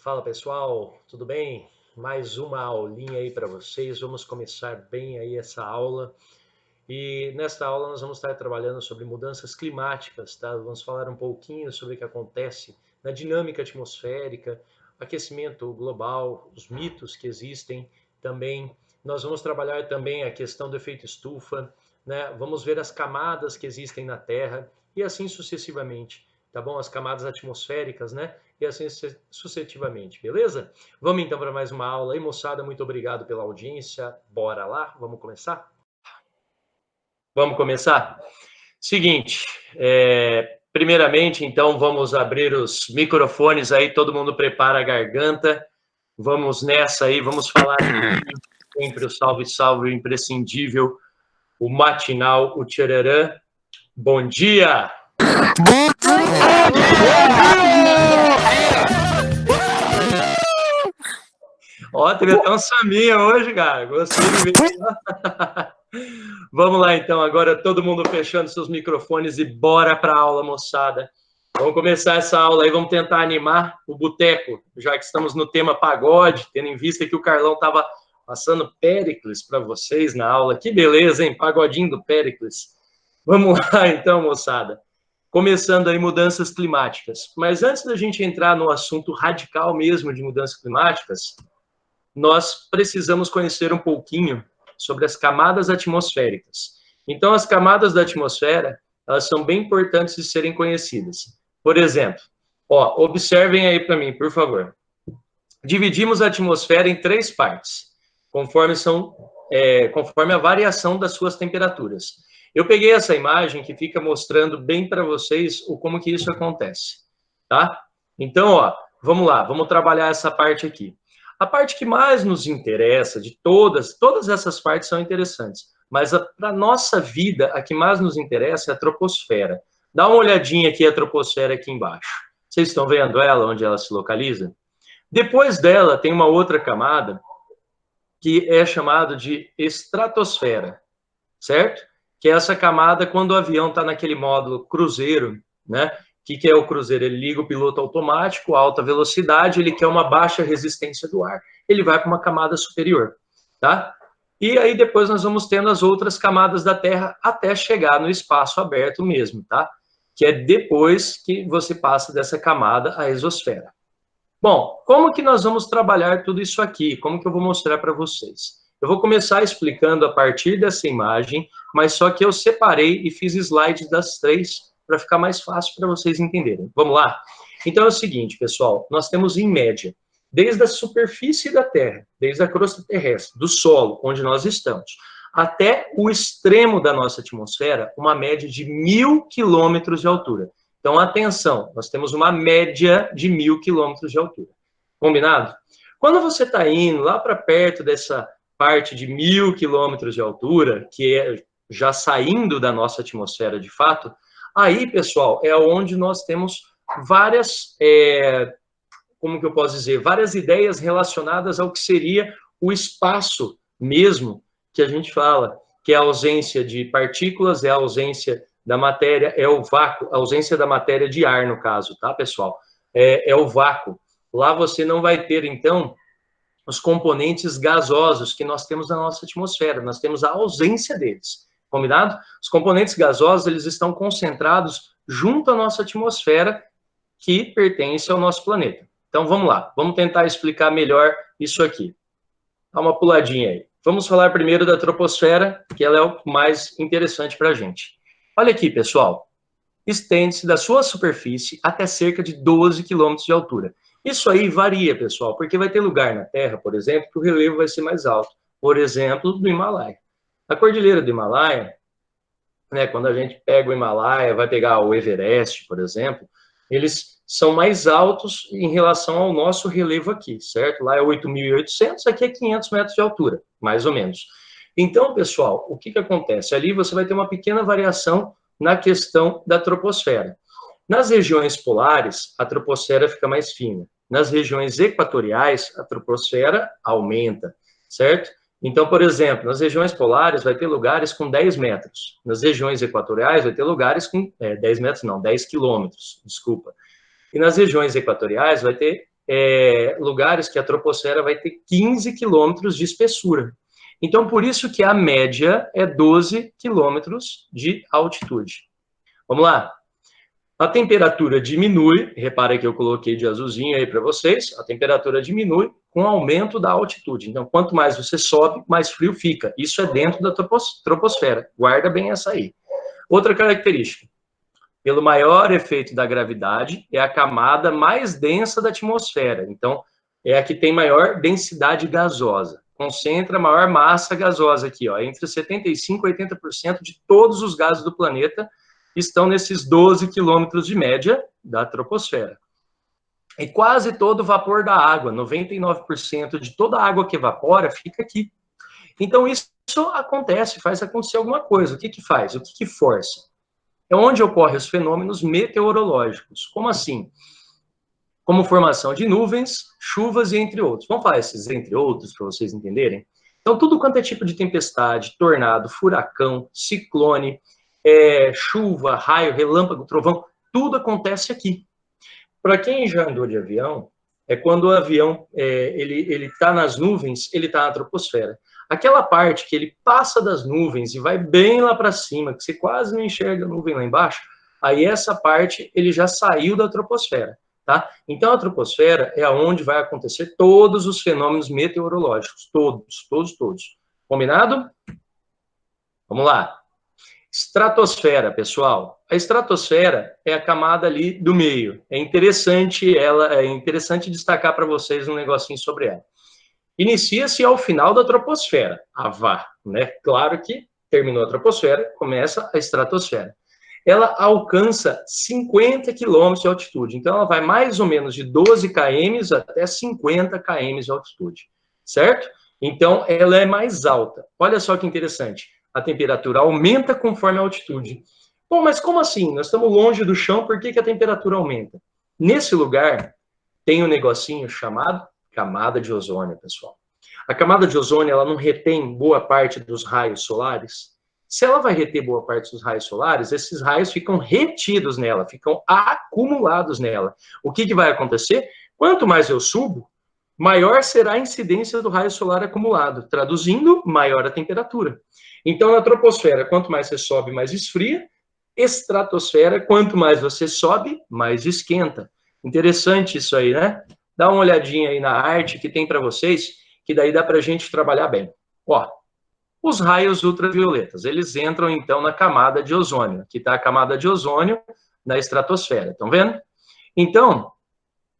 Fala pessoal, tudo bem? Mais uma aulinha aí para vocês. Vamos começar bem aí essa aula. E nesta aula nós vamos estar trabalhando sobre mudanças climáticas, tá? Vamos falar um pouquinho sobre o que acontece na dinâmica atmosférica, aquecimento global, os mitos que existem também. Nós vamos trabalhar também a questão do efeito estufa, né? Vamos ver as camadas que existem na Terra e assim sucessivamente, tá bom? As camadas atmosféricas, né? E assim sucessivamente, beleza? Vamos então para mais uma aula aí, moçada. Muito obrigado pela audiência. Bora lá, vamos começar? Vamos começar? Seguinte, primeiramente, então, vamos abrir os microfones aí, todo mundo prepara a garganta, vamos nessa aí, vamos falar sempre o salve, salve, o imprescindível, o matinal, o tchararã. Bom dia! Ó, teve até um sambinha hoje, cara, gostei de ver. Vamos lá, então, agora todo mundo fechando seus microfones e bora para a aula, moçada. Vamos começar essa aula aí, vamos tentar animar o boteco, já que estamos no tema pagode, tendo em vista que o Carlão estava passando Péricles para vocês na aula. Que beleza, hein? Pagodinho do Péricles. Vamos lá, então, moçada. Começando aí mudanças climáticas. Mas antes da gente entrar no assunto radical mesmo de mudanças climáticas, nós precisamos conhecer um pouquinho sobre as camadas atmosféricas. Então, as camadas da atmosfera, elas são bem importantes de serem conhecidas. Por exemplo, ó, observem aí para mim, por favor. Dividimos a atmosfera em 3 partes, conforme a variação das suas temperaturas. Eu peguei essa imagem que fica mostrando bem para vocês como que isso acontece, tá? Então, ó, vamos lá, vamos trabalhar essa parte aqui. A parte que mais nos interessa de todas essas partes são interessantes, mas para a nossa vida, a que mais nos interessa é a troposfera. Dá uma olhadinha aqui a troposfera aqui embaixo. Vocês estão vendo ela, onde ela se localiza? Depois dela tem uma outra camada que é chamada de estratosfera, certo? Que é essa camada quando o avião está naquele módulo cruzeiro, né? O que é o cruzeiro? Ele liga o piloto automático, alta velocidade, ele quer uma baixa resistência do ar, ele vai para uma camada superior, tá? E aí depois nós vamos tendo as outras camadas da Terra até chegar no espaço aberto mesmo, tá? Que é depois que você passa dessa camada, a exosfera. Bom, como que nós vamos trabalhar tudo isso aqui? Como que eu vou mostrar para vocês? Eu vou começar explicando a partir dessa imagem, mas só que eu separei e fiz slides das 3 para ficar mais fácil para vocês entenderem. Vamos lá? Então é o seguinte, pessoal, nós temos em média, desde a superfície da Terra, desde a crosta terrestre, do solo, onde nós estamos, até o extremo da nossa atmosfera, uma média de 1.000 quilômetros de altura. Então, atenção, nós temos uma média de 1.000 quilômetros de altura. Combinado? Quando você está indo lá para perto dessa parte de 1.000 quilômetros de altura, que é já saindo da nossa atmosfera de fato, aí, pessoal, é onde nós temos várias, como que eu posso dizer, várias ideias relacionadas ao que seria o espaço mesmo que a gente fala, que é a ausência de partículas, é a ausência da matéria, é o vácuo, a ausência da matéria de ar, no caso, tá, pessoal? É o vácuo. Lá você não vai ter, então, os componentes gasosos que nós temos na nossa atmosfera, nós temos a ausência deles, combinado? Os componentes gasosos, eles estão concentrados junto à nossa atmosfera, que pertence ao nosso planeta. Então, vamos lá, vamos tentar explicar melhor isso aqui. Dá uma puladinha aí. Vamos falar primeiro da troposfera, que ela é o mais interessante para a gente. Olha aqui, pessoal. Estende-se da sua superfície até cerca de 12 quilômetros de altura. Isso aí varia, pessoal, porque vai ter lugar na Terra, por exemplo, que o relevo vai ser mais alto. Por exemplo, do Himalaia. A cordilheira do Himalaia, né, quando a gente pega o Himalaia, vai pegar o Everest, por exemplo, eles são mais altos em relação ao nosso relevo aqui, certo? Lá é 8.800, aqui é 500 metros de altura, mais ou menos. Então, pessoal, o que acontece? Ali você vai ter uma pequena variação na questão da troposfera. Nas regiões polares, a troposfera fica mais fina. Nas regiões equatoriais, a troposfera aumenta, certo? Então, por exemplo, nas regiões polares vai ter lugares com 10 metros. Nas regiões equatoriais vai ter lugares com 10 metros, não, 10 quilômetros, desculpa. E nas regiões equatoriais vai ter lugares que a troposfera vai ter 15 quilômetros de espessura. Então, por isso que a média é 12 quilômetros de altitude. Vamos lá. A temperatura diminui, repara que eu coloquei de azulzinho aí para vocês, a temperatura diminui com o aumento da altitude. Então, quanto mais você sobe, mais frio fica. Isso é dentro da troposfera. Guarda bem essa aí. Outra característica. Pelo maior efeito da gravidade, é a camada mais densa da atmosfera. Então, é a que tem maior densidade gasosa. Concentra a maior massa gasosa aqui, ó, entre 75% e 80% de todos os gases do planeta estão nesses 12 quilômetros de média da troposfera. E quase todo o vapor da água, 99% de toda a água que evapora, fica aqui. Então, isso acontece, faz acontecer alguma coisa. O que que faz? O que que força? É onde ocorrem os fenômenos meteorológicos. Como assim? Como formação de nuvens, chuvas e entre outros. Vamos falar esses entre outros para vocês entenderem? Então, tudo quanto é tipo de tempestade, tornado, furacão, ciclone, chuva, raio, relâmpago, trovão, tudo acontece aqui. Para quem já andou de avião, é quando o avião ele está nas nuvens, ele está na troposfera. Aquela parte que ele passa das nuvens e vai bem lá para cima, que você quase não enxerga a nuvem lá embaixo, aí essa parte ele já saiu da troposfera, tá? Então a troposfera é onde vai acontecer todos os fenômenos meteorológicos, todos. Combinado? Vamos lá. Estratosfera, pessoal. A estratosfera é a camada ali do meio. É interessante destacar para vocês um negocinho sobre ela. Inicia-se ao final da troposfera, a vá, né? Claro que terminou a troposfera, começa a estratosfera. Ela alcança 50 km de altitude, então ela vai mais ou menos de 12 km até 50 km de altitude, certo? Então ela é mais alta. Olha só que interessante, a temperatura aumenta conforme a altitude. Bom, mas como assim? Nós estamos longe do chão, por que a temperatura aumenta? Nesse lugar tem um negocinho chamado camada de ozônio, pessoal. A camada de ozônio, ela não retém boa parte dos raios solares. Se ela vai reter boa parte dos raios solares, esses raios ficam retidos nela, ficam acumulados nela. O que vai acontecer? Quanto mais eu subo, maior será a incidência do raio solar acumulado. Traduzindo, maior a temperatura. Então, na troposfera, quanto mais você sobe, mais esfria. Estratosfera, quanto mais você sobe, mais esquenta. Interessante isso aí, né? Dá uma olhadinha aí na arte que tem para vocês, que daí dá para a gente trabalhar bem. Ó, os raios ultravioletas, eles entram então na camada de ozônio, que está a camada de ozônio na estratosfera, estão vendo? Então,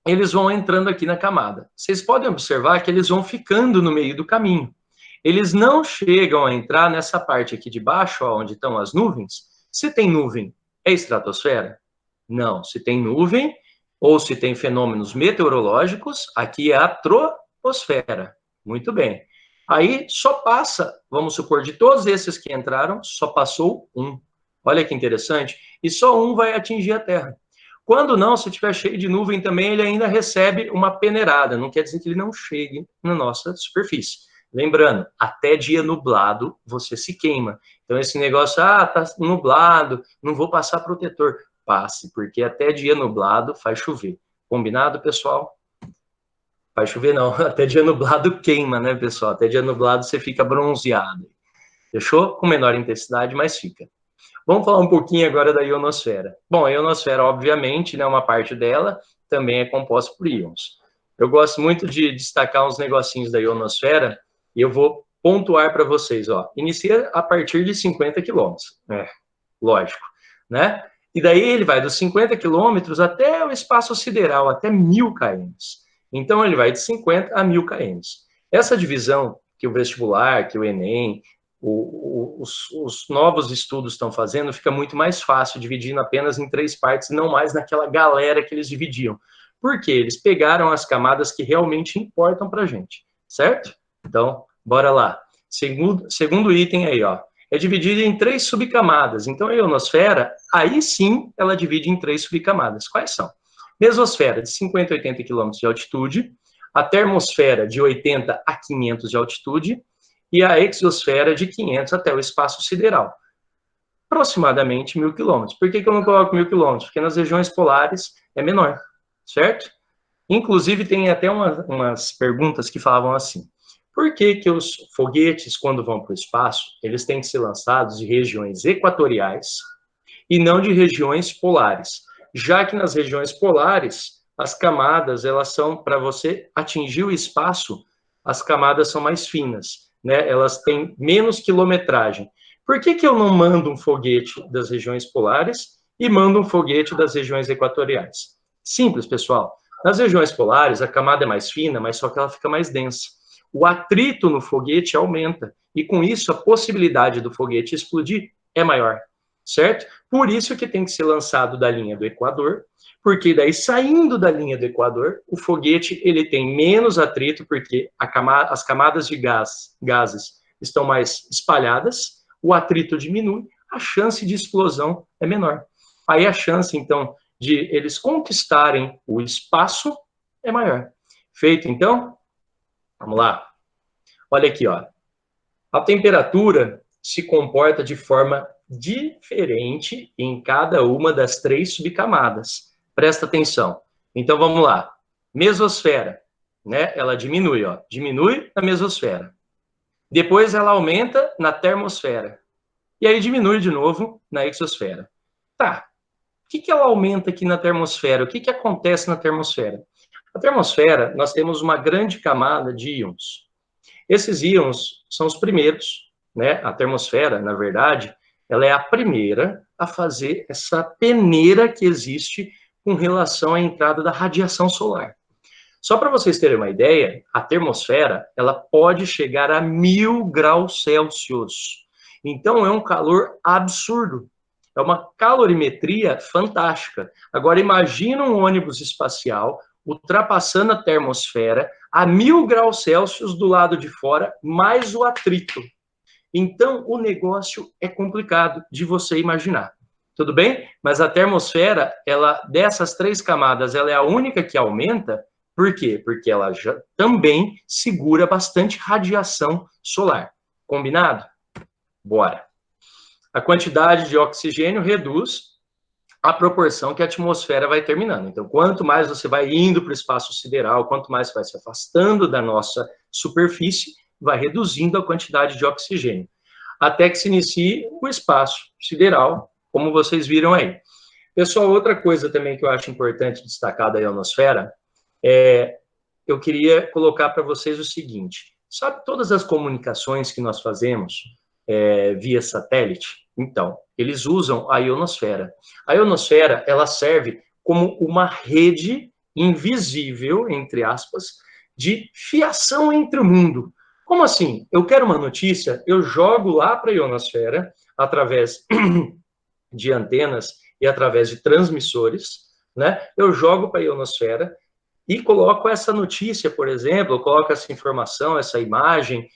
eles vão entrando aqui na camada. Vocês podem observar que eles vão ficando no meio do caminho. Eles não chegam a entrar nessa parte aqui de baixo, ó, onde estão as nuvens. Se tem nuvem, é estratosfera? Não. Se tem nuvem, ou se tem fenômenos meteorológicos, aqui é a troposfera. Muito bem. Aí só passa, vamos supor, de todos esses que entraram, só passou um. Olha que interessante. E só um vai atingir a Terra. Quando não, se estiver cheio de nuvem também, ele ainda recebe uma peneirada. Não quer dizer que ele não chegue na nossa superfície. Lembrando, até dia nublado você se queima. Então esse negócio, tá nublado, não vou passar protetor. Passe, porque até dia nublado faz chover. Combinado, pessoal? Faz chover não, até dia nublado queima, né, pessoal? Até dia nublado você fica bronzeado. Fechou? Com menor intensidade, mas fica. Vamos falar um pouquinho agora da ionosfera. Bom, a ionosfera, obviamente, né, uma parte dela também é composta por íons. Eu gosto muito de destacar uns negocinhos da ionosfera e eu vou pontuar para vocês, ó. Inicia a partir de 50 quilômetros, lógico, né? E daí ele vai dos 50 quilômetros até o espaço sideral, até 1000 km. Então ele vai de 50 a 1000 km. Essa divisão que o vestibular, que o Enem, os novos estudos estão fazendo, fica muito mais fácil, dividindo apenas em 3 partes, não mais naquela galera que eles dividiam. Por quê? Eles pegaram as camadas que realmente importam para a gente, certo? Então, bora lá. Segundo item aí, ó. É dividida em 3 subcamadas. Então, a ionosfera, aí sim, ela divide em 3 subcamadas. Quais são? Mesosfera, de 50 a 80 km de altitude. A termosfera, de 80 a 500 de altitude. E a exosfera, de 500 até o espaço sideral. Aproximadamente 1000 km. Por que eu não coloco 1000 km? Porque nas regiões polares é menor, certo? Inclusive, tem até umas perguntas que falavam assim: por que que os foguetes, quando vão para o espaço, eles têm que ser lançados de regiões equatoriais e não de regiões polares? Já que nas regiões polares, as camadas, elas são, para você atingir o espaço, as camadas são mais finas, né? Elas têm menos quilometragem. Por que que eu não mando um foguete das regiões polares e mando um foguete das regiões equatoriais? Simples, pessoal. Nas regiões polares, a camada é mais fina, mas só que ela fica mais densa. O atrito no foguete aumenta, e com isso a possibilidade do foguete explodir é maior, certo? Por isso que tem que ser lançado da linha do Equador, porque daí, saindo da linha do Equador, o foguete ele tem menos atrito, porque as camadas de gases estão mais espalhadas, o atrito diminui, a chance de explosão é menor. Aí a chance, então, de eles conquistarem o espaço é maior. Feito, então? Vamos lá. Olha aqui, ó. A temperatura se comporta de forma diferente em cada uma das 3 subcamadas. Presta atenção. Então, vamos lá. Mesosfera, né? Ela diminui, ó. Diminui na mesosfera. Depois ela aumenta na termosfera. E aí diminui de novo na exosfera. Tá. O que ela aumenta aqui na termosfera? O que acontece na termosfera? Na termosfera, nós temos uma grande camada de íons. Esses íons são os primeiros, né? A termosfera, na verdade, ela é a primeira a fazer essa peneira que existe com relação à entrada da radiação solar. Só para vocês terem uma ideia, a termosfera, ela pode chegar a 1000 graus Celsius. Então, é um calor absurdo. É uma calorimetria fantástica. Agora, imagina um ônibus espacial ultrapassando a termosfera a 1000 graus Celsius do lado de fora, mais o atrito. Então, o negócio é complicado de você imaginar. Tudo bem? Mas a termosfera, ela, dessas 3 camadas, ela é a única que aumenta. Por quê? Porque ela já também segura bastante radiação solar. Combinado? Bora. A quantidade de oxigênio reduz a proporção que a atmosfera vai terminando. Então, quanto mais você vai indo para o espaço sideral, quanto mais você vai se afastando da nossa superfície, vai reduzindo a quantidade de oxigênio, até que se inicie o espaço sideral, como vocês viram aí. Pessoal, outra coisa também que eu acho importante destacar da ionosfera, eu queria colocar para vocês o seguinte: sabe todas as comunicações que nós fazemos via satélite? Então, eles usam a ionosfera. A ionosfera, ela serve como uma rede invisível, entre aspas, de fiação entre o mundo. Como assim? Eu quero uma notícia, eu jogo lá para a ionosfera, através de antenas e através de transmissores, né? Eu jogo para a ionosfera e coloco essa notícia, por exemplo, eu coloco essa informação, essa imagem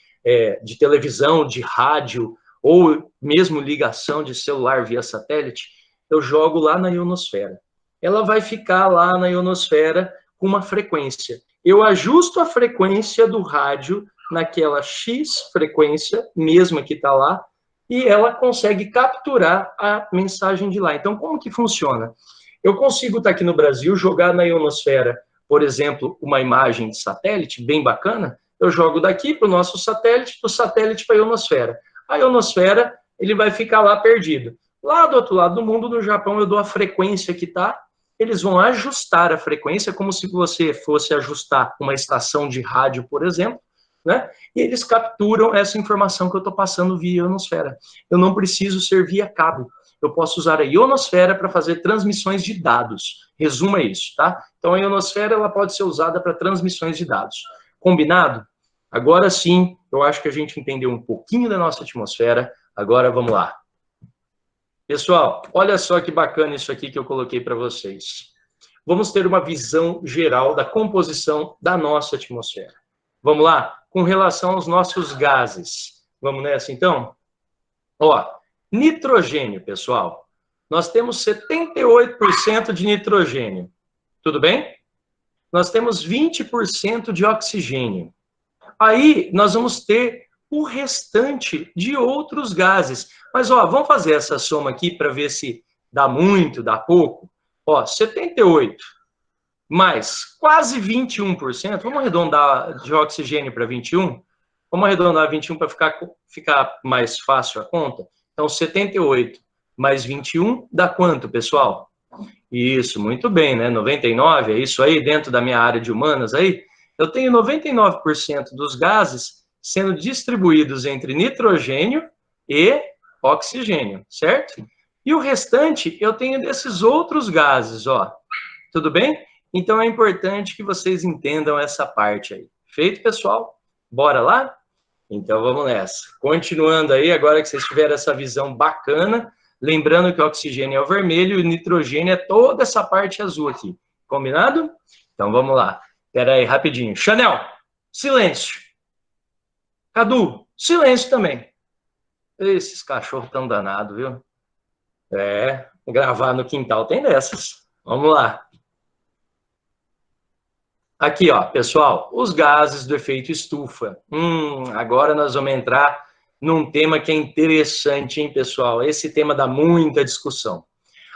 de televisão, de rádio, ou mesmo ligação de celular via satélite, eu jogo lá na ionosfera. Ela vai ficar lá na ionosfera com uma frequência. Eu ajusto a frequência do rádio naquela X frequência, mesma que está lá, e ela consegue capturar a mensagem de lá. Então, como que funciona? Eu consigo estar aqui no Brasil, jogar na ionosfera, por exemplo, uma imagem de satélite bem bacana, eu jogo daqui para o nosso satélite, do satélite para a ionosfera. A ionosfera, ele vai ficar lá perdido. Lá do outro lado do mundo, no Japão, eu dou a frequência que está, eles vão ajustar a frequência, como se você fosse ajustar uma estação de rádio, por exemplo, né? E eles capturam essa informação que eu estou passando via ionosfera. Eu não preciso ser via cabo. Eu posso usar a ionosfera para fazer transmissões de dados. Resumo é isso, tá? Então, a ionosfera ela pode ser usada para transmissões de dados. Combinado? Agora sim, eu acho que a gente entendeu um pouquinho da nossa atmosfera. Agora, vamos lá. Pessoal, olha só que bacana isso aqui que eu coloquei para vocês. Vamos ter uma visão geral da composição da nossa atmosfera. Vamos lá? Com relação aos nossos gases. Vamos nessa, então? Ó, nitrogênio, pessoal. Nós temos 78% de nitrogênio. Tudo bem? Nós temos 20% de oxigênio. Aí, nós vamos ter o restante de outros gases. Mas, ó, vamos fazer essa soma aqui para ver se dá muito, dá pouco. Ó, 78 mais quase 21%, vamos arredondar de oxigênio para 21%, vamos arredondar 21 para ficar mais fácil a conta? Então, 78 mais 21 dá quanto, pessoal? Isso, muito bem, né? 99, é isso aí, dentro da minha área de humanas aí? Eu tenho 99% dos gases sendo distribuídos entre nitrogênio e oxigênio, certo? E o restante eu tenho desses outros gases, ó. Tudo bem? Então é importante que vocês entendam essa parte aí. Feito, pessoal? Bora lá? Então vamos nessa. Continuando aí, agora que vocês tiveram essa visão bacana, lembrando que o oxigênio é o vermelho e o nitrogênio é toda essa parte azul aqui. Combinado? Então vamos lá. Espera aí, rapidinho. Chanel, silêncio. Cadu, silêncio também. Esses cachorros tão danados, viu? É, gravar no quintal tem dessas. Vamos lá. Aqui, ó, pessoal, os gases do efeito estufa. Agora nós vamos entrar num tema que é interessante, hein, pessoal? Esse tema dá muita discussão.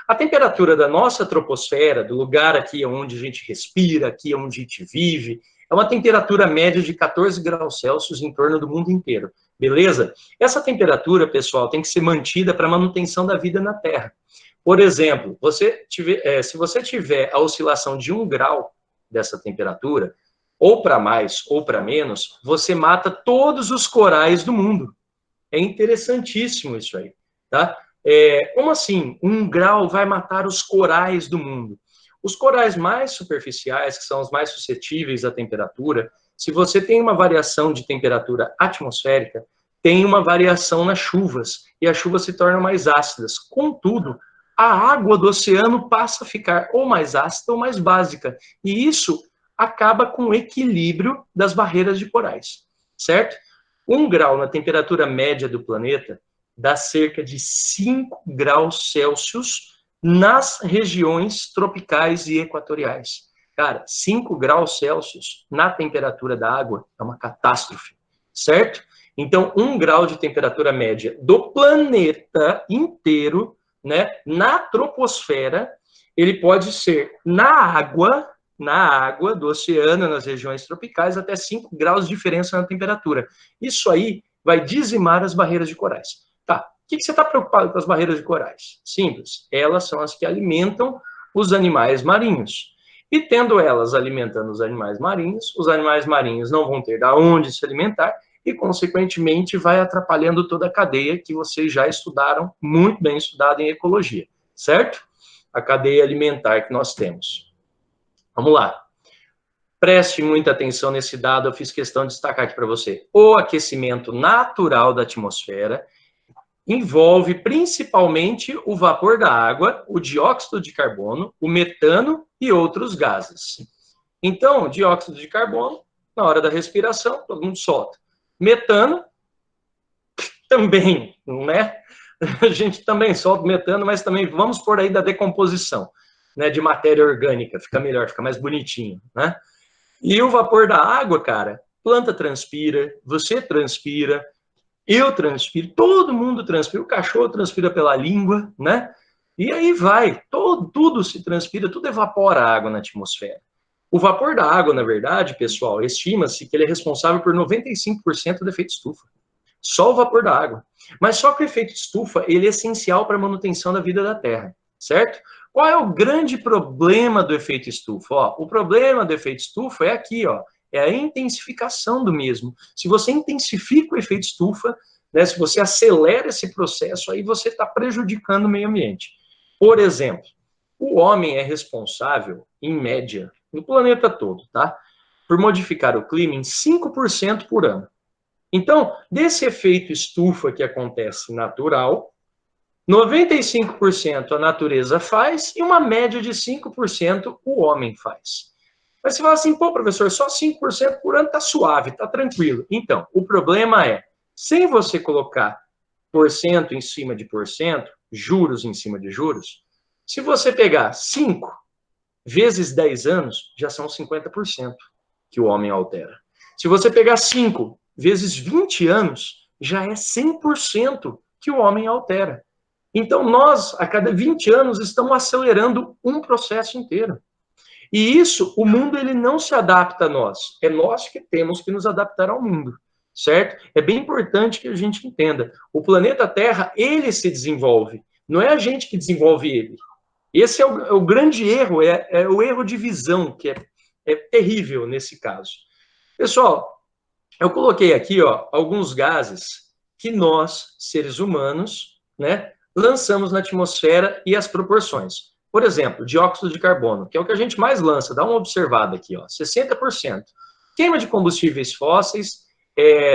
A temperatura da nossa troposfera, do lugar aqui onde a gente respira, aqui onde a gente vive, é uma temperatura média de 14 graus Celsius em torno do mundo inteiro, beleza? Essa temperatura, pessoal, tem que ser mantida para a manutenção da vida na Terra. Por exemplo, se você tiver a oscilação de 1 grau dessa temperatura, ou para mais ou para menos, você mata todos os corais do mundo. É interessantíssimo isso aí, tá? Como assim? 1 grau vai matar os corais do mundo? Os corais mais superficiais, que são os mais suscetíveis à temperatura, se você tem uma variação de temperatura atmosférica, tem uma variação nas chuvas, e as chuvas se tornam mais ácidas. Contudo, a água do oceano passa a ficar ou mais ácida ou mais básica, e isso acaba com o equilíbrio das barreiras de corais, certo? 1 grau na temperatura média do planeta dá cerca de 5 graus Celsius nas regiões tropicais e equatoriais. Cara, 5 graus Celsius na temperatura da água é uma catástrofe, certo? Então, 1 grau de temperatura média do planeta inteiro, né, na troposfera, ele pode ser na água do oceano, nas regiões tropicais, até 5 graus de diferença na temperatura. Isso aí vai dizimar as barreiras de corais. Tá, o que você está preocupado com as barreiras de corais? Simples, elas são as que alimentam os animais marinhos. E tendo elas alimentando os animais marinhos não vão ter de onde se alimentar e, consequentemente, vai atrapalhando toda a cadeia que vocês já estudaram, muito bem estudada em ecologia, certo? A cadeia alimentar que nós temos. Vamos lá. Preste muita atenção nesse dado, eu fiz questão de destacar aqui para você. O aquecimento natural da atmosfera envolve principalmente o vapor da água, o dióxido de carbono, o metano e outros gases. Então, dióxido de carbono, na hora da respiração, todo mundo solta. Metano, também, né? A gente também solta metano, mas também vamos por aí da decomposição, né, de matéria orgânica, fica melhor, fica mais bonitinho, né? E o vapor da água, cara, planta transpira, você transpira, eu transpiro, todo mundo transpira, o cachorro transpira pela língua, né? E aí vai, tudo se transpira, tudo evapora a água na atmosfera. O vapor da água, na verdade, pessoal, estima-se que ele é responsável por 95% do efeito estufa. Só o vapor da água. Mas só que o efeito estufa, ele é essencial para a manutenção da vida da Terra, certo? Qual é o grande problema do efeito estufa? Ó, o problema do efeito estufa é aqui, ó, é a intensificação do mesmo. Se você intensifica o efeito estufa, né, se você acelera esse processo, aí você está prejudicando o meio ambiente. Por exemplo, o homem é responsável, em média, no planeta todo, tá, por modificar o clima em 5% por ano. Então, desse efeito estufa que acontece natural, 95% a natureza faz e uma média de 5% o homem faz. Mas você fala assim, pô, professor, só 5% por ano tá suave, tá tranquilo. Então, o problema é, sem você colocar porcento em cima de porcento, juros em cima de juros, se você pegar 5 vezes 10 anos, já são 50% que o homem altera. Se você pegar 5 vezes 20 anos, já é 100% que o homem altera. Então, nós, a cada 20 anos, estamos acelerando um processo inteiro. E isso, o mundo ele não se adapta a nós. É nós que temos que nos adaptar ao mundo, certo? É bem importante que a gente entenda. O planeta Terra, ele se desenvolve. Não é a gente que desenvolve ele. Esse é o grande erro, é o erro de visão, que é terrível nesse caso. Pessoal, eu coloquei aqui alguns gases que nós, seres humanos, né, lançamos na atmosfera e as proporções. Por exemplo, dióxido de carbono, que é o que a gente mais lança, dá uma observada aqui, 60%. Queima de combustíveis fósseis,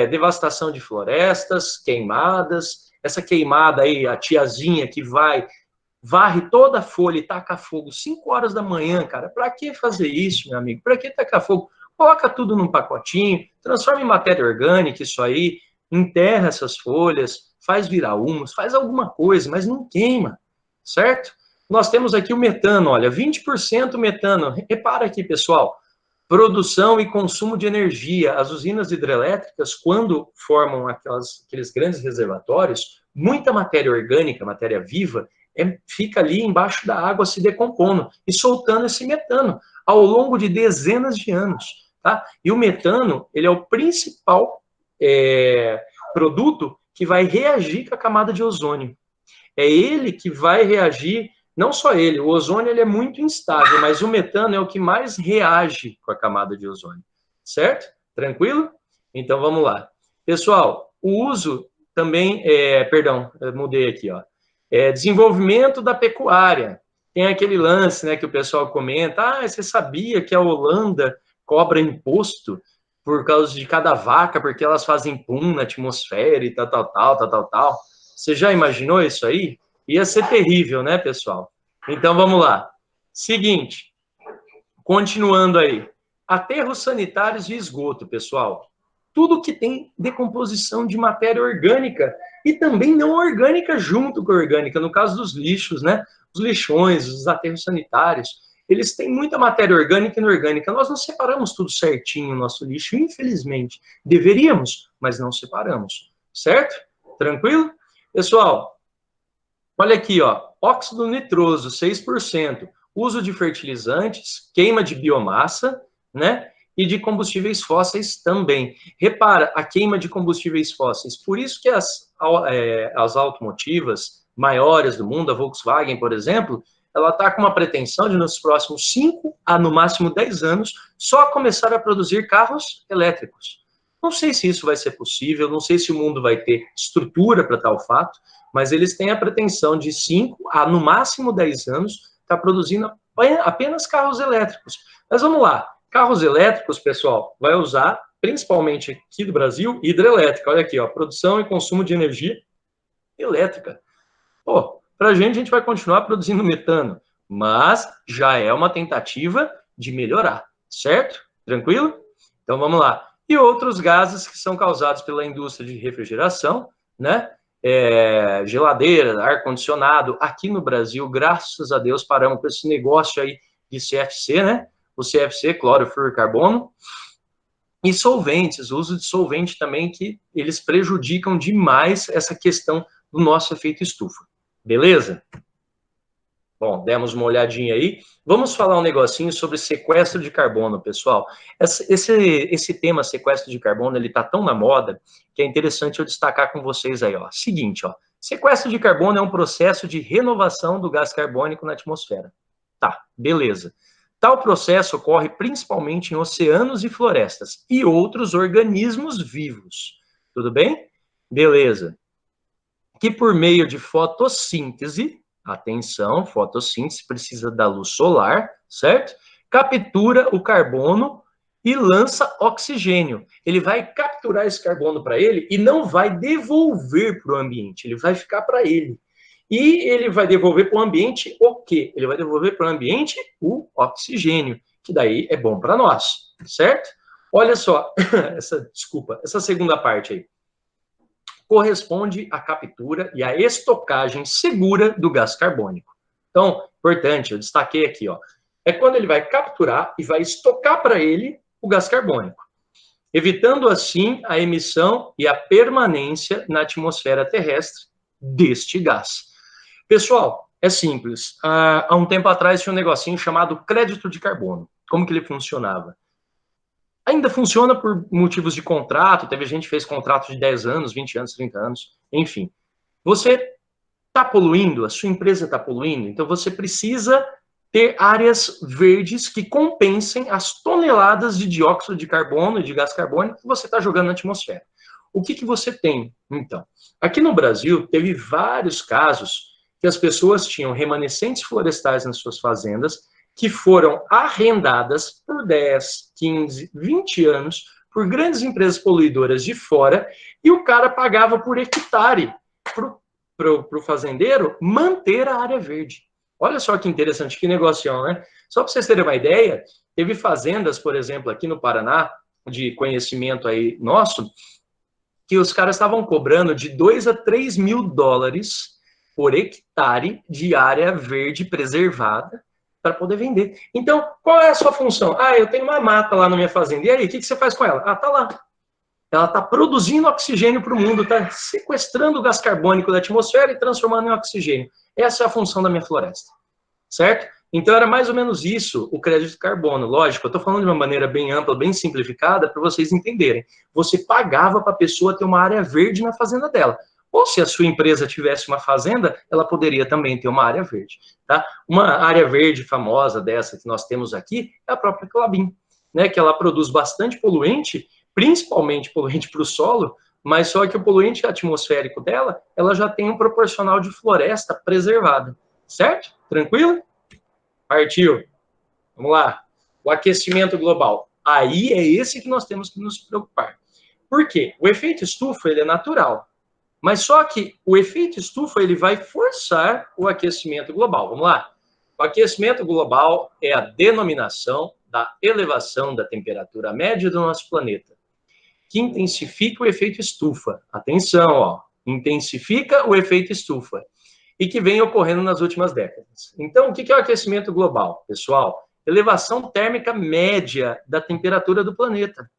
devastação de florestas, queimadas, essa queimada aí, a tiazinha que varre toda a folha e taca fogo 5 horas da manhã, cara. Para que fazer isso, meu amigo? Para que tacar fogo? Coloca tudo num pacotinho, transforma em matéria orgânica isso aí, enterra essas folhas, faz virar humus, faz alguma coisa, mas não queima, certo? Nós temos aqui o metano, olha, 20% metano. Repara aqui, pessoal, produção e consumo de energia. As usinas hidrelétricas, quando formam aqueles grandes reservatórios, muita matéria orgânica, matéria viva, fica ali embaixo da água se decompondo e soltando esse metano ao longo de dezenas de anos, tá? E o metano, ele é o principal produto que vai reagir com a camada de ozônio. É ele que vai reagir, não só ele, o ozônio ele é muito instável, mas o metano é o que mais reage com a camada de ozônio, certo? Tranquilo? Então vamos lá. Pessoal, o uso também, perdão, eu mudei aqui, desenvolvimento da pecuária. Tem aquele lance, né, que o pessoal comenta, você sabia que a Holanda cobra imposto por causa de cada vaca, porque elas fazem pum na atmosfera e tal. Você já imaginou isso aí? Ia ser terrível, né, pessoal? Então, vamos lá. Seguinte, continuando aí. Aterros sanitários e esgoto, pessoal. Tudo que tem decomposição de matéria orgânica e também não orgânica junto com a orgânica, no caso dos lixos, né? Os lixões, os aterros sanitários, eles têm muita matéria orgânica e inorgânica. Nós não separamos tudo certinho no nosso lixo, infelizmente. Deveríamos, mas não separamos, certo? Tranquilo? Pessoal, olha aqui, óxido nitroso, 6%. Uso de fertilizantes, queima de biomassa, né? E de combustíveis fósseis também. Repara, a queima de combustíveis fósseis. Por isso que as automotivas maiores do mundo, a Volkswagen, por exemplo, ela está com uma pretensão de, nos próximos 5 a, no máximo, 10 anos, só começar a produzir carros elétricos. Não sei se isso vai ser possível, não sei se o mundo vai ter estrutura para tal fato, mas eles têm a pretensão de 5 a, no máximo, 10 anos, estar produzindo apenas carros elétricos. Mas vamos lá, carros elétricos, pessoal, vai usar, principalmente aqui do Brasil, hidrelétrica. Olha aqui, produção e consumo de energia elétrica. Para a gente vai continuar produzindo metano, mas já é uma tentativa de melhorar, certo? Tranquilo? Então vamos lá. E outros gases que são causados pela indústria de refrigeração, né? Geladeira, ar-condicionado. Aqui no Brasil, graças a Deus, paramos com esse negócio aí de CFC, né? O CFC, clorofluorcarbono. E solventes, o uso de solvente também, que eles prejudicam demais essa questão do nosso efeito estufa. Beleza? Bom, demos uma olhadinha aí. Vamos falar um negocinho sobre sequestro de carbono, pessoal. Esse tema, sequestro de carbono, ele tá tão na moda que é interessante eu destacar com vocês aí, Seguinte, sequestro de carbono é um processo de renovação do gás carbônico na atmosfera. Tá, beleza. Tal processo ocorre principalmente em oceanos e florestas e outros organismos vivos. Tudo bem? Beleza. Que por meio de fotossíntese, atenção, fotossíntese precisa da luz solar, certo? Captura o carbono e lança oxigênio. Ele vai capturar esse carbono para ele e não vai devolver para o ambiente, ele vai ficar para ele. E ele vai devolver para o ambiente o quê? Ele vai devolver para o ambiente o oxigênio, que daí é bom para nós, certo? Olha só, essa segunda parte aí. Corresponde à captura e à estocagem segura do gás carbônico. Então, importante, eu destaquei aqui, é quando ele vai capturar e vai estocar para ele o gás carbônico, evitando assim a emissão e a permanência na atmosfera terrestre deste gás. Pessoal, É simples. Há um tempo atrás tinha um negocinho chamado crédito de carbono. Como que ele funcionava? Ainda funciona por motivos de contrato, teve gente que fez contrato de 10 anos, 20 anos, 30 anos, enfim. Você está poluindo, a sua empresa está poluindo, então você precisa ter áreas verdes que compensem as toneladas de dióxido de carbono e de gás carbônico que você está jogando na atmosfera. O que, que você tem, então? Aqui no Brasil, teve vários casos que as pessoas tinham remanescentes florestais nas suas fazendas que foram arrendadas por 10, 15, 20 anos por grandes empresas poluidoras de fora e o cara pagava por hectare para o fazendeiro manter a área verde. Olha só que interessante, que negocião, né? Só para vocês terem uma ideia, teve fazendas, por exemplo, aqui no Paraná, de conhecimento aí nosso, que os caras estavam cobrando de 2 a 3 mil dólares por hectare de área verde preservada para poder vender. Então, qual é a sua função? Ah, eu tenho uma mata lá na minha fazenda. E aí, o que você faz com ela? Ah, tá lá. Ela está produzindo oxigênio para o mundo, está sequestrando o gás carbônico da atmosfera e transformando em oxigênio. Essa é a função da minha floresta, certo? Então, era mais ou menos isso o crédito de carbono. Lógico, eu estou falando de uma maneira bem ampla, bem simplificada, para vocês entenderem. Você pagava para a pessoa ter uma área verde na fazenda dela. Ou se a sua empresa tivesse uma fazenda, ela poderia também ter uma área verde. Tá? Uma área verde famosa dessa que nós temos aqui é a própria Klabin, né, que ela produz bastante poluente, principalmente poluente para o solo, mas só que o poluente atmosférico dela, ela já tem um proporcional de floresta preservada, certo? Tranquilo? Partiu. Vamos lá. O aquecimento global. Aí é esse que nós temos que nos preocupar. Por quê? O efeito estufa, ele é natural, mas só que o efeito estufa, ele vai forçar o aquecimento global. Vamos lá. O aquecimento global é a denominação da elevação da temperatura média do nosso planeta, que intensifica o efeito estufa. Atenção, ó, intensifica o efeito estufa e que vem ocorrendo nas últimas décadas. Então, o que é o aquecimento global, pessoal? Elevação térmica média da temperatura do planeta,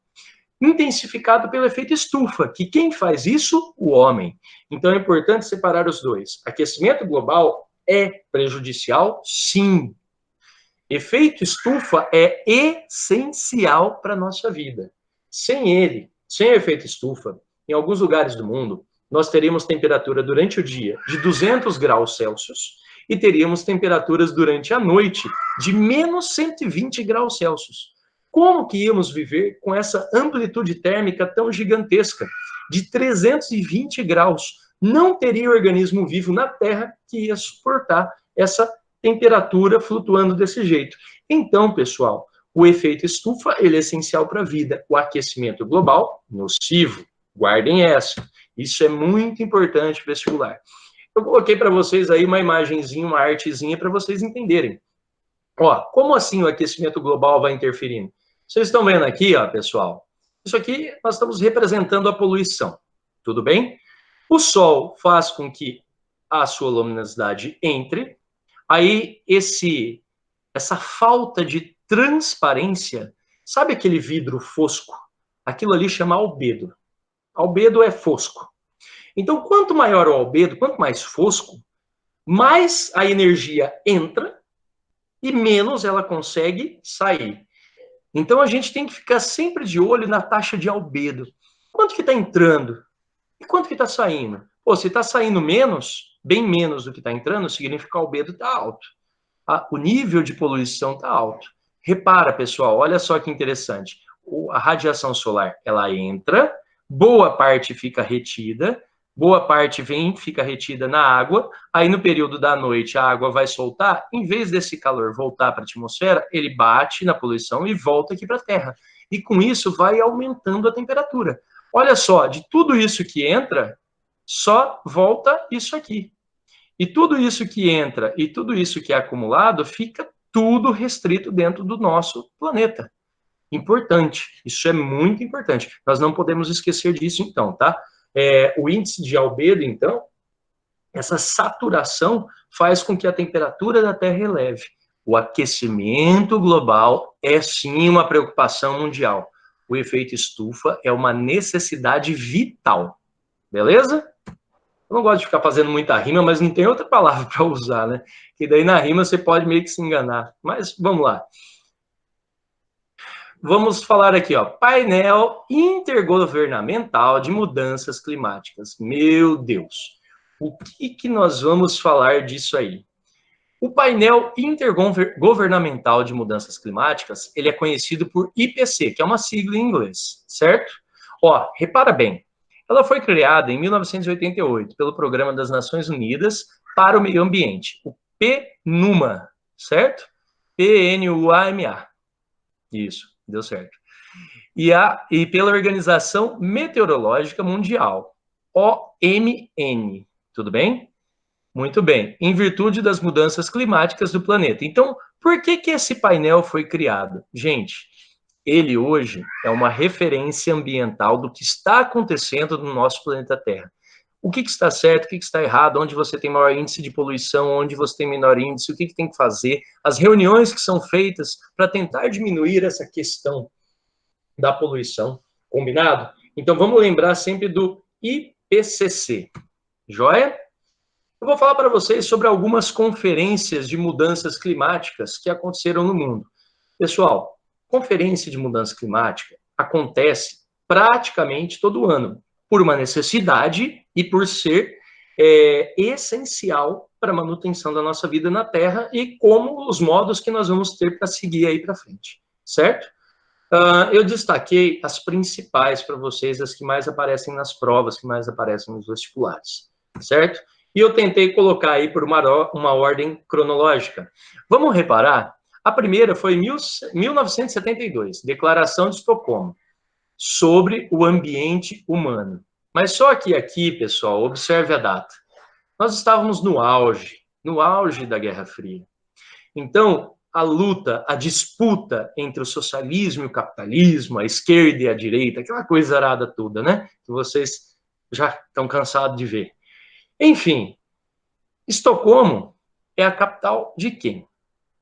intensificado pelo efeito estufa, que quem faz isso? O homem. Então, é importante separar os dois. Aquecimento global é prejudicial? Sim. Efeito estufa é essencial para a nossa vida. Sem ele, sem o efeito estufa, em alguns lugares do mundo, nós teríamos temperatura durante o dia de 200 graus Celsius e teríamos temperaturas durante a noite de menos 120 graus Celsius. Como que íamos viver com essa amplitude térmica tão gigantesca, de 320 graus? Não teria organismo vivo na Terra que ia suportar essa temperatura flutuando desse jeito. Então, pessoal, o efeito estufa, ele é essencial para a vida. O aquecimento global, nocivo. Guardem essa. Isso é muito importante, vestibular. Eu coloquei para vocês aí uma imagenzinha, uma artezinha para vocês entenderem. Ó, como assim o aquecimento global vai interferindo? Vocês estão vendo aqui, ó, pessoal? Isso aqui nós estamos representando a poluição. Tudo bem? O Sol faz com que a sua luminosidade entre. Aí, essa falta de transparência, sabe aquele vidro fosco? Aquilo ali chama albedo. Albedo é fosco. Então, quanto maior o albedo, quanto mais fosco, mais a energia entra e menos ela consegue sair. Então, a gente tem que ficar sempre de olho na taxa de albedo. Quanto que está entrando? E quanto que está saindo? Pô, se está saindo menos, bem menos do que está entrando, significa que o albedo está alto. O nível de poluição está alto. Repara, pessoal, olha só que interessante. A radiação solar, ela entra, boa parte fica retida, boa parte fica retida na água, aí no período da noite a água vai soltar, em vez desse calor voltar para a atmosfera, ele bate na poluição e volta aqui para a Terra. E com isso vai aumentando a temperatura. Olha só, de tudo isso que entra, só volta isso aqui. E tudo isso que entra e tudo isso que é acumulado fica tudo restrito dentro do nosso planeta. Importante, isso é muito importante. Nós não podemos esquecer disso, então, tá? O índice de albedo, então, essa saturação faz com que a temperatura da Terra eleve. O aquecimento global é, sim, uma preocupação mundial. O efeito estufa é uma necessidade vital. Beleza? Eu não gosto de ficar fazendo muita rima, mas não tem outra palavra para usar, né? Que daí na rima você pode meio que se enganar. Mas vamos lá. Vamos falar aqui, ó, painel intergovernamental de mudanças climáticas. Meu Deus, o que nós vamos falar disso aí? O painel intergovernamental de mudanças climáticas, ele é conhecido por IPC, que é uma sigla em inglês, certo? Ó, repara bem, ela foi criada em 1988 pelo Programa das Nações Unidas para o Meio Ambiente, o PNUMA, certo? PNUAMA. Isso, deu certo. E pela Organização Meteorológica Mundial, OMN, tudo bem? Muito bem, em virtude das mudanças climáticas do planeta. Então, por que esse painel foi criado? Gente, ele hoje é uma referência ambiental do que está acontecendo no nosso planeta Terra. O que está certo, o que está errado, onde você tem maior índice de poluição, onde você tem menor índice, o que tem que fazer, as reuniões que são feitas para tentar diminuir essa questão da poluição, combinado? Então, vamos lembrar sempre do IPCC, joia? Eu vou falar para vocês sobre algumas conferências de mudanças climáticas que aconteceram no mundo. Pessoal, conferência de mudança climática acontece praticamente todo ano, por uma necessidade e por ser essencial para a manutenção da nossa vida na Terra e como os modos que nós vamos ter para seguir aí para frente, certo? Eu destaquei as principais para vocês, as que mais aparecem nas provas, que mais aparecem nos vestibulares, certo? E eu tentei colocar aí por uma ordem cronológica. Vamos reparar? A primeira foi em 1972, Declaração de Estocolmo, sobre o ambiente humano. Mas só que aqui, pessoal, observe a data. Nós estávamos no auge da Guerra Fria. Então, a luta, a disputa entre o socialismo e o capitalismo, a esquerda e a direita, aquela coisa arada toda, né? Que vocês já estão cansados de ver. Enfim, Estocolmo é a capital de quem?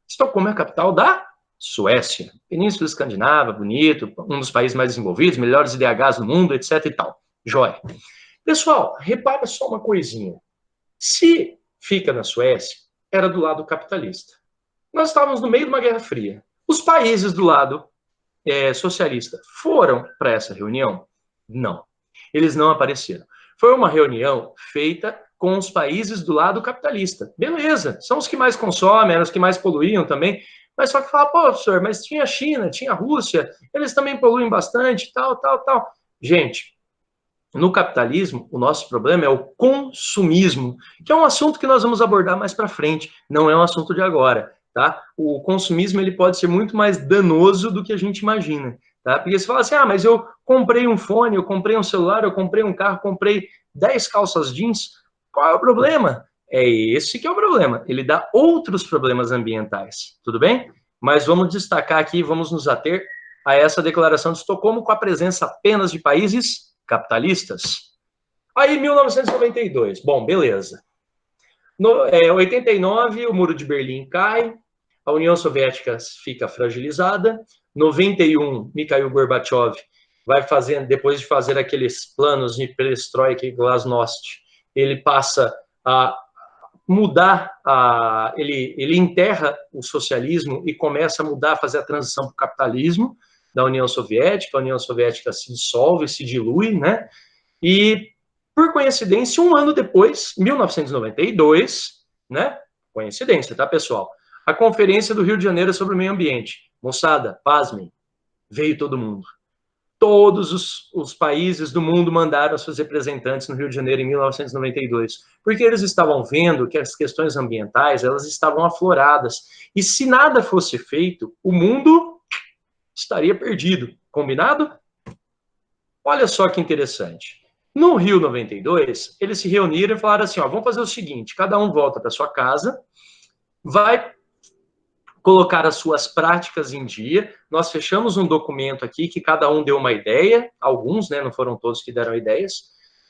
Estocolmo é a capital da Suécia. Península Escandinava, bonito, um dos países mais desenvolvidos, melhores IDHs do mundo, etc e tal. Joia. Pessoal, repara só uma coisinha. Se fica na Suécia, era do lado capitalista. Nós estávamos no meio de uma Guerra Fria. Os países do lado socialista foram para essa reunião? Não. Eles não apareceram. Foi uma reunião feita com os países do lado capitalista. Beleza, são os que mais consomem, eram os que mais poluíam também. Mas só que fala, pô, professor, mas tinha a China, tinha a Rússia, eles também poluem bastante, tal. Gente, no capitalismo, o nosso problema é o consumismo, que é um assunto que nós vamos abordar mais para frente, não é um assunto de agora, tá? O consumismo, ele pode ser muito mais danoso do que a gente imagina, tá? Porque você fala assim, mas eu comprei um fone, eu comprei um celular, eu comprei um carro, comprei 10 calças jeans, qual é o problema? É esse que é o problema, ele dá outros problemas ambientais, tudo bem? Mas vamos destacar aqui, vamos nos ater a essa declaração de Estocolmo com a presença apenas de países capitalistas. Aí, 1992, bom, beleza. No 89, o Muro de Berlim cai, a União Soviética fica fragilizada. 91, Mikhail Gorbachev vai fazendo, depois de fazer aqueles planos de perestroika e glasnost, ele passa a mudar, ele enterra o socialismo e começa a mudar, a fazer a transição para o capitalismo da União Soviética. A União Soviética se dissolve, se dilui, né? E, por coincidência, um ano depois, 1992, né? Coincidência, tá, pessoal? A Conferência do Rio de Janeiro sobre o Meio Ambiente. Moçada, pasmem, veio todo mundo. Todos os países do mundo mandaram seus representantes no Rio de Janeiro em 1992, porque eles estavam vendo que as questões ambientais, elas estavam afloradas. E se nada fosse feito, o mundo estaria perdido. Combinado? Olha só que interessante. No Rio 92, eles se reuniram e falaram assim, vamos fazer o seguinte, cada um volta para sua casa, vai colocar as suas práticas em dia. Nós fechamos um documento aqui que cada um deu uma ideia, alguns, né, não foram todos que deram ideias,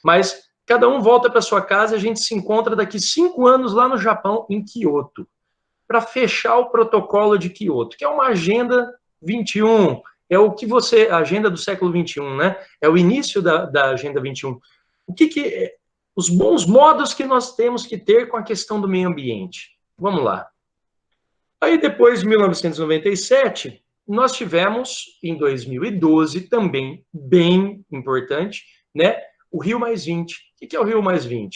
mas cada um volta para sua casa e a gente se encontra daqui 5 anos lá no Japão, em Kyoto, para fechar o protocolo de Kyoto, que é uma agenda 21, é o que a agenda do século 21, né? É o início da agenda 21. os bons modos que nós temos que ter com a questão do meio ambiente. Vamos lá. Aí, depois de 1997, nós tivemos, em 2012, também bem importante, né, o Rio+20. O que é o Rio+20?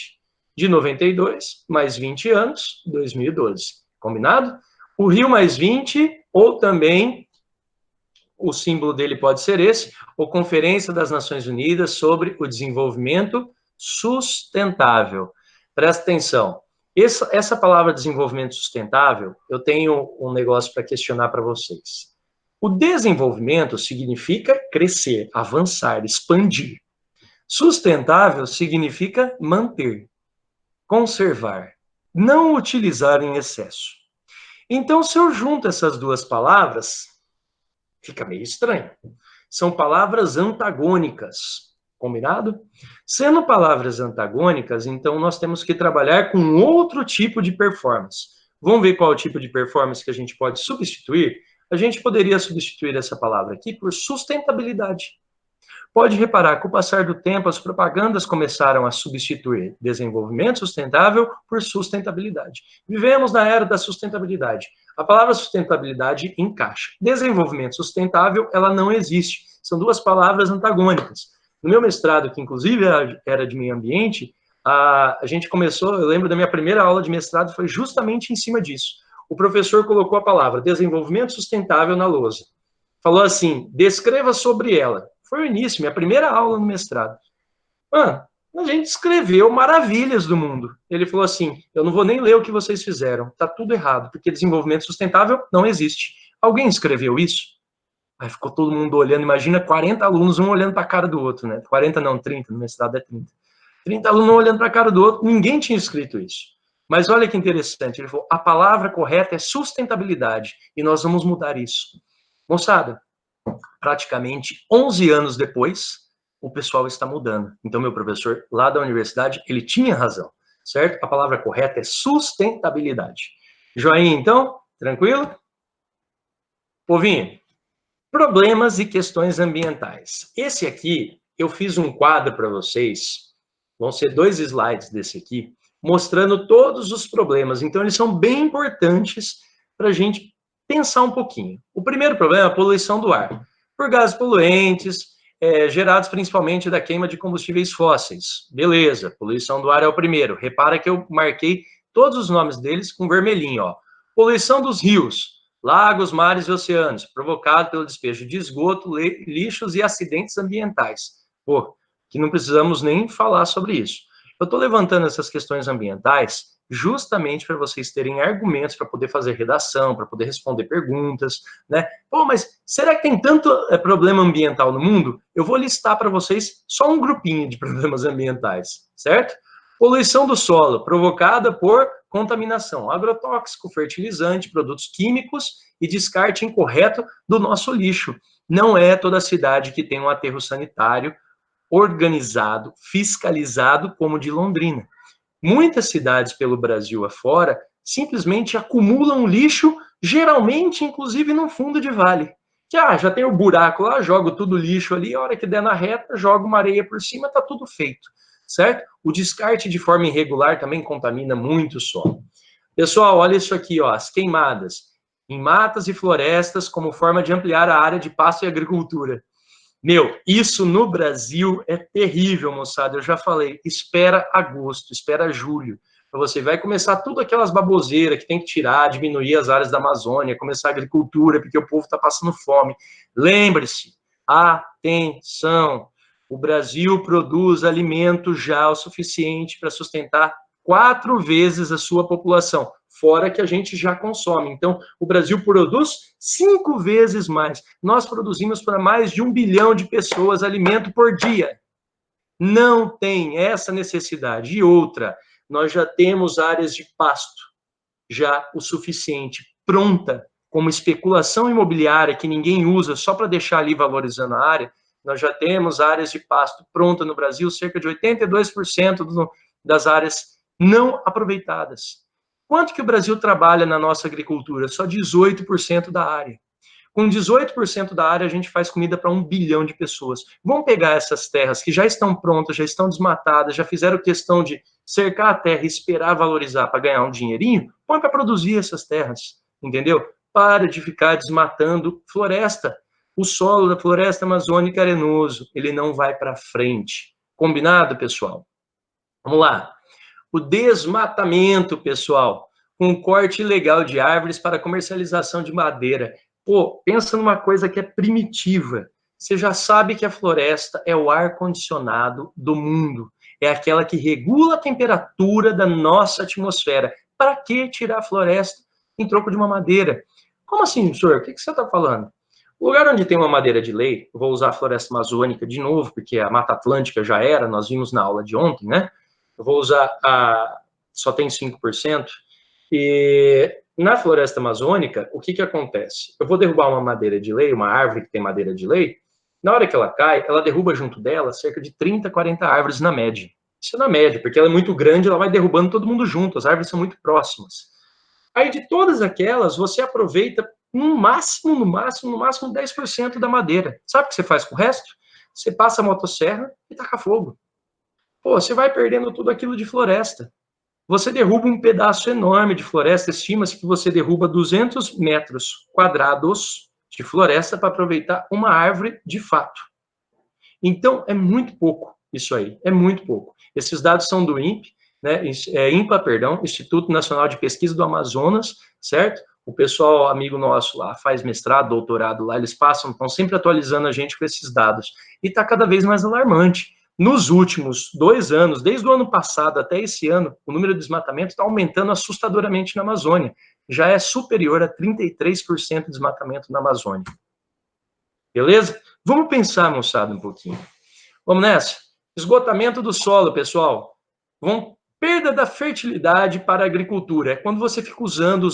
De 92, mais 20 anos, 2012. Combinado? O Rio+20, ou também, o símbolo dele pode ser esse, ou Conferência das Nações Unidas sobre o Desenvolvimento Sustentável. Presta atenção. Essa palavra desenvolvimento sustentável, eu tenho um negócio para questionar para vocês. O desenvolvimento significa crescer, avançar, expandir. Sustentável significa manter, conservar, não utilizar em excesso. Então, se eu junto essas duas palavras, fica meio estranho. São palavras antagônicas. Combinado? Sendo palavras antagônicas, então nós temos que trabalhar com outro tipo de performance. Vamos ver qual tipo de performance que a gente pode substituir? A gente poderia substituir essa palavra aqui por sustentabilidade. Pode reparar que, com o passar do tempo, as propagandas começaram a substituir desenvolvimento sustentável por sustentabilidade. Vivemos na era da sustentabilidade. A palavra sustentabilidade encaixa. Desenvolvimento sustentável, ela não existe. São duas palavras antagônicas. No meu mestrado, que inclusive era de meio ambiente, a gente começou, eu lembro da minha primeira aula de mestrado, foi justamente em cima disso. O professor colocou a palavra desenvolvimento sustentável na lousa. Falou assim, descreva sobre ela. Foi o início, minha primeira aula no mestrado. A gente escreveu maravilhas do mundo. Ele falou assim, eu não vou nem ler o que vocês fizeram, tá tudo errado, porque desenvolvimento sustentável não existe. Alguém escreveu isso? Aí ficou todo mundo olhando, imagina 40 alunos, um olhando para a cara do outro, né? 40 não, 30, no mestrado é 30. 30 alunos olhando para a cara do outro, ninguém tinha escrito isso. Mas olha que interessante, ele falou, a palavra correta é sustentabilidade, e nós vamos mudar isso. Moçada, praticamente 11 anos depois, o pessoal está mudando. Então, meu professor lá da universidade, ele tinha razão, certo? A palavra correta é sustentabilidade. Joinha, então? Tranquilo? Povinho, problemas e questões ambientais. Esse aqui, eu fiz um quadro para vocês, vão ser 2 slides desse aqui, mostrando todos os problemas. Então, eles são bem importantes para a gente pensar um pouquinho. O primeiro problema é a poluição do ar, por gases poluentes, gerados principalmente da queima de combustíveis fósseis. Beleza, poluição do ar é o primeiro. Repara que eu marquei todos os nomes deles com vermelhinho, ó. Poluição dos rios, lagos, mares e oceanos, provocado pelo despejo de esgoto, lixos e acidentes ambientais. Pô, que não precisamos nem falar sobre isso. Eu estou levantando essas questões ambientais justamente para vocês terem argumentos para poder fazer redação, para poder responder perguntas, né? Pô, mas será que tem tanto problema ambiental no mundo? Eu vou listar para vocês só um grupinho de problemas ambientais, certo? Poluição do solo, provocada por contaminação, agrotóxico, fertilizante, produtos químicos e descarte incorreto do nosso lixo. Não é toda cidade que tem um aterro sanitário organizado, fiscalizado, como de Londrina. Muitas cidades pelo Brasil afora simplesmente acumulam lixo, geralmente, inclusive, no fundo de vale. Que, já tem o buraco lá, jogo tudo lixo ali, a hora que der na reta, jogo uma areia por cima, tá tudo feito, certo? O descarte de forma irregular também contamina muito o solo. Pessoal, olha isso aqui, ó, as queimadas em matas e florestas como forma de ampliar a área de pasto e agricultura. Meu, isso no Brasil é terrível, moçada. Eu já falei, espera agosto, espera julho. Você vai começar tudo aquelas baboseiras que tem que tirar, diminuir as áreas da Amazônia, começar a agricultura, porque o povo está passando fome. Lembre-se, atenção, o Brasil produz alimento já o suficiente para sustentar 4 vezes a sua população, fora que a gente já consome. Então, o Brasil produz 5 vezes mais. Nós produzimos para mais de 1 bilhão de pessoas alimento por dia. Não tem essa necessidade. E outra, nós já temos áreas de pasto, já o suficiente, pronta, como especulação imobiliária, que ninguém usa só para deixar ali valorizando a área. Nós já temos áreas de pasto pronta no Brasil, cerca de 82% das áreas não aproveitadas. Quanto que o Brasil trabalha na nossa agricultura? Só 18% da área. Com 18% da área, a gente faz comida para 1 bilhão de pessoas. Vamos pegar essas terras que já estão prontas, já estão desmatadas, já fizeram questão de cercar a terra e esperar valorizar para ganhar um dinheirinho, põe para produzir essas terras, entendeu? Para de ficar desmatando floresta. O solo da floresta amazônica é arenoso, ele não vai para frente. Combinado, pessoal? Vamos lá. O desmatamento, pessoal, com corte ilegal de árvores para comercialização de madeira. Pô, pensa numa coisa que é primitiva. Você já sabe que a floresta é o ar-condicionado do mundo. É aquela que regula a temperatura da nossa atmosfera. Para que tirar a floresta em troco de uma madeira? Como assim, senhor? O que você está falando? O lugar onde tem uma madeira de lei, vou usar a floresta amazônica de novo, porque a Mata Atlântica já era, nós vimos na aula de ontem, né? Eu vou usar só tem 5%, e na floresta amazônica, o que acontece? Eu vou derrubar uma madeira de lei, uma árvore que tem madeira de lei, na hora que ela cai, ela derruba junto dela cerca de 30, 40 árvores na média. Isso é na média, porque ela é muito grande, ela vai derrubando todo mundo junto, as árvores são muito próximas. Aí de todas aquelas, você aproveita no máximo 10% da madeira. Sabe o que você faz com o resto? Você passa a motosserra e taca fogo. Pô, você vai perdendo tudo aquilo de floresta. Você derruba um pedaço enorme de floresta, estima-se que você derruba 200 metros quadrados de floresta para aproveitar uma árvore de fato. Então, é muito pouco isso aí, é muito pouco. Esses dados são do INPE, né, Instituto Nacional de Pesquisa do Amazonas, certo? O pessoal, amigo nosso lá, faz mestrado, doutorado lá, eles estão sempre atualizando a gente com esses dados. E está cada vez mais alarmante. Nos últimos 2 anos, desde o ano passado até esse ano, o número de desmatamento está aumentando assustadoramente na Amazônia. Já é superior a 33% de desmatamento na Amazônia. Beleza? Vamos pensar, moçada, um pouquinho. Vamos nessa? Esgotamento do solo, pessoal. Perda da fertilidade para a agricultura. É quando você fica usando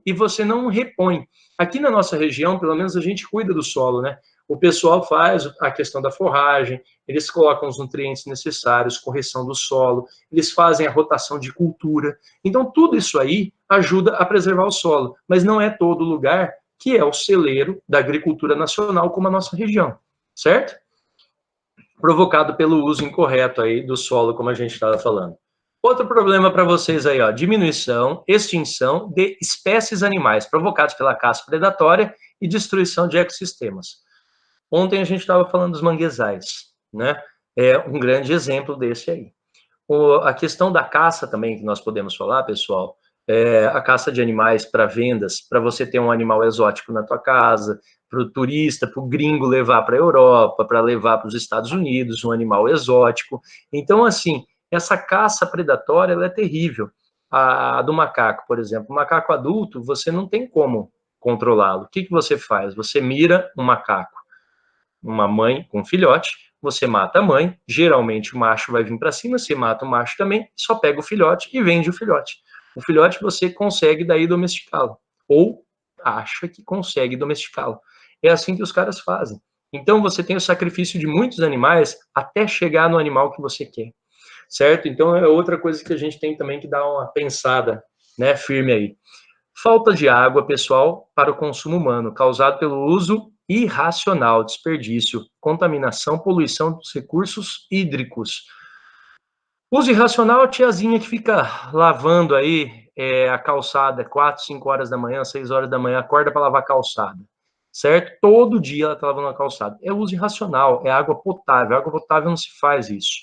e você não repõe. Aqui na nossa região, pelo menos a gente cuida do solo, né? O pessoal faz a questão da forragem, eles colocam os nutrientes necessários, correção do solo, eles fazem a rotação de cultura. Então, tudo isso aí ajuda a preservar o solo, mas não é todo lugar que é o celeiro da agricultura nacional, como a nossa região, certo? Provocado pelo uso incorreto aí do solo, como a gente estava falando. Outro problema para vocês aí, ó, diminuição, extinção de espécies animais provocados pela caça predatória e destruição de ecossistemas. Ontem a gente estava falando dos manguezais, né? É um grande exemplo desse aí. A questão da caça também, que nós podemos falar, pessoal, a caça de animais para vendas, para você ter um animal exótico na tua casa, para o turista, para o gringo levar para a Europa, para levar para os Estados Unidos, um animal exótico. Então, assim, essa caça predatória, ela é terrível. A do macaco, por exemplo, o macaco adulto, você não tem como controlá-lo. O que você faz? Você mira um macaco, uma mãe com um filhote, você mata a mãe, geralmente o macho vai vir para cima, você mata o macho também, só pega o filhote e vende o filhote. O filhote você consegue daí domesticá-lo, ou acha que consegue domesticá-lo. É assim que os caras fazem. Então você tem o sacrifício de muitos animais até chegar no animal que você quer, certo? Então é outra coisa que a gente tem também que dar uma pensada, né, firme aí. Falta de água, pessoal, para o consumo humano, causado pelo uso irracional, desperdício, contaminação, poluição dos recursos hídricos. Uso irracional, a tiazinha que fica lavando aí a calçada 4, 5 horas da manhã, 6 horas da manhã, acorda para lavar a calçada, certo? Todo dia ela está lavando a calçada. É uso irracional, é água potável. Água potável não se faz isso.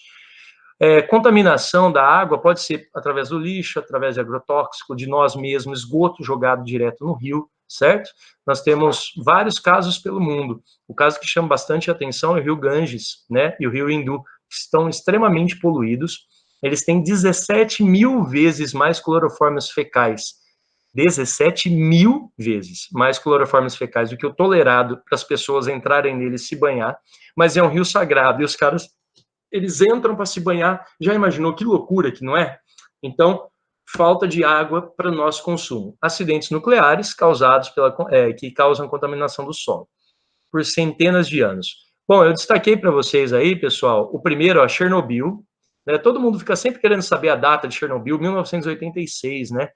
Contaminação da água pode ser através do lixo, através de agrotóxico, de nós mesmos, esgoto jogado direto no rio, certo? Nós temos vários casos pelo mundo. O caso que chama bastante atenção é o rio Ganges, né, e o rio Indo, que estão extremamente poluídos. Eles têm 17 mil vezes mais clorofórmios fecais. 17 mil vezes mais clorofórmios fecais do que o tolerado para as pessoas entrarem nele e se banhar. Mas é um rio sagrado e os caras, eles entram para se banhar. Já imaginou que loucura que não é? Então, falta de água para o nosso consumo. Acidentes nucleares causados que causam contaminação do solo por centenas de anos. Bom, eu destaquei para vocês aí, pessoal, o primeiro, ó, Chernobyl, né? Todo mundo fica sempre querendo saber a data de Chernobyl, 1986, né?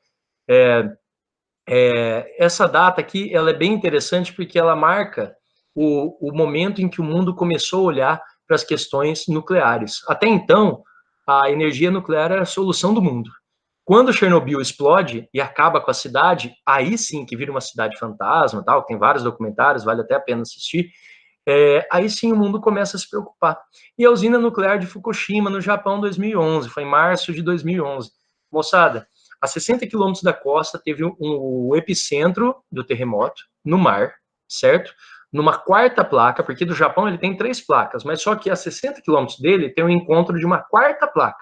Essa data aqui, ela é bem interessante porque ela marca o momento em que o mundo começou a olhar para as questões nucleares. Até então, a energia nuclear era a solução do mundo. Quando Chernobyl explode e acaba com a cidade, aí sim que vira uma cidade fantasma, tal, tem vários documentários, vale até a pena assistir, aí sim o mundo começa a se preocupar. E a usina nuclear de Fukushima, no Japão, 2011, foi em março de 2011. Moçada, a 60 quilômetros da costa teve o epicentro do terremoto, no mar, certo? Numa quarta placa, porque do Japão ele tem 3 placas, mas só que a 60 quilômetros dele tem um encontro de uma quarta placa.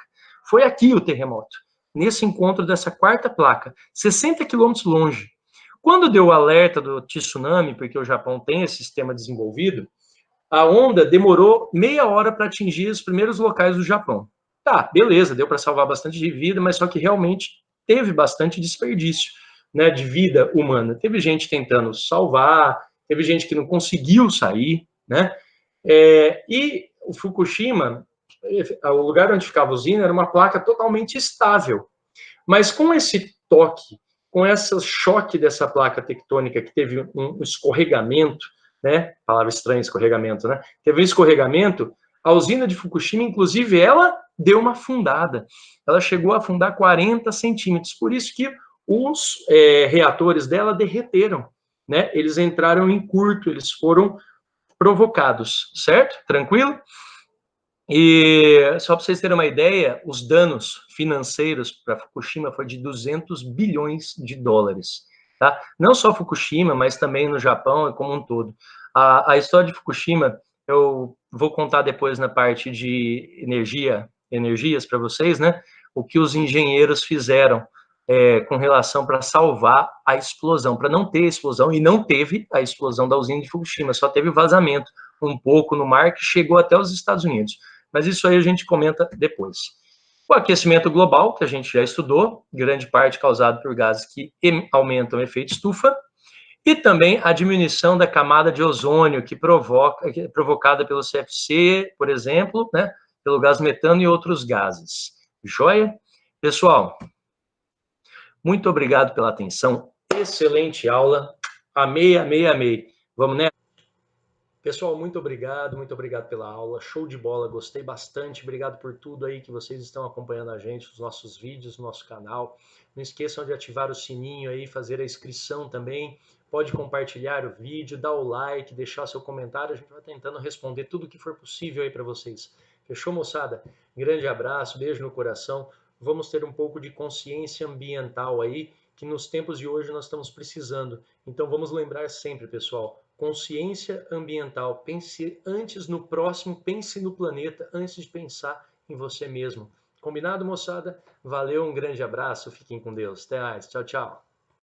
Foi aqui o terremoto, nesse encontro dessa quarta placa, 60 quilômetros longe. Quando deu o alerta do tsunami, porque o Japão tem esse sistema desenvolvido, a onda demorou meia hora para atingir os primeiros locais do Japão. Tá, beleza, deu para salvar bastante de vida, mas só que realmente teve bastante desperdício, né, de vida humana. Teve gente tentando salvar, teve gente que não conseguiu sair, né? E o Fukushima, o lugar onde ficava a usina, era uma placa totalmente estável. Mas com esse toque, com esse choque dessa placa tectônica que teve um escorregamento, né? Palavra estranha, escorregamento, né? Teve um escorregamento, a usina de Fukushima, inclusive, ela deu uma afundada. Ela chegou a afundar 40 centímetros. Por isso que os reatores dela derreteram, né? Eles entraram em curto, eles foram provocados, certo? Tranquilo? E só para vocês terem uma ideia, os danos financeiros para Fukushima foi de 200 bilhões de dólares. Tá? Não só Fukushima, mas também no Japão e como um todo. A história de Fukushima eu vou contar depois na parte de energias para vocês, né? O que os engenheiros fizeram com relação para salvar a explosão, para não ter explosão, e não teve a explosão da usina de Fukushima, só teve vazamento um pouco no mar que chegou até os Estados Unidos. Mas isso aí a gente comenta depois. O aquecimento global, que a gente já estudou, grande parte causado por gases que aumentam o efeito estufa, e também a diminuição da camada de ozônio, que é provocada pelo CFC, por exemplo, né, pelo gás metano e outros gases. Joia? Pessoal, muito obrigado pela atenção. Excelente aula. Amei, amei, amei. Vamos nessa? Pessoal, muito obrigado pela aula, show de bola, gostei bastante, obrigado por tudo aí que vocês estão acompanhando a gente, os nossos vídeos, nosso canal. Não esqueçam de ativar o sininho aí, fazer a inscrição também, pode compartilhar o vídeo, dar o like, deixar seu comentário, a gente vai tentando responder tudo o que for possível aí para vocês. Fechou, moçada? Grande abraço, beijo no coração, vamos ter um pouco de consciência ambiental aí, que nos tempos de hoje nós estamos precisando. Então vamos lembrar sempre, pessoal, consciência ambiental. Pense antes no próximo, pense no planeta antes de pensar em você mesmo. Combinado, moçada? Valeu, um grande abraço, fiquem com Deus. Até mais. Tchau, tchau.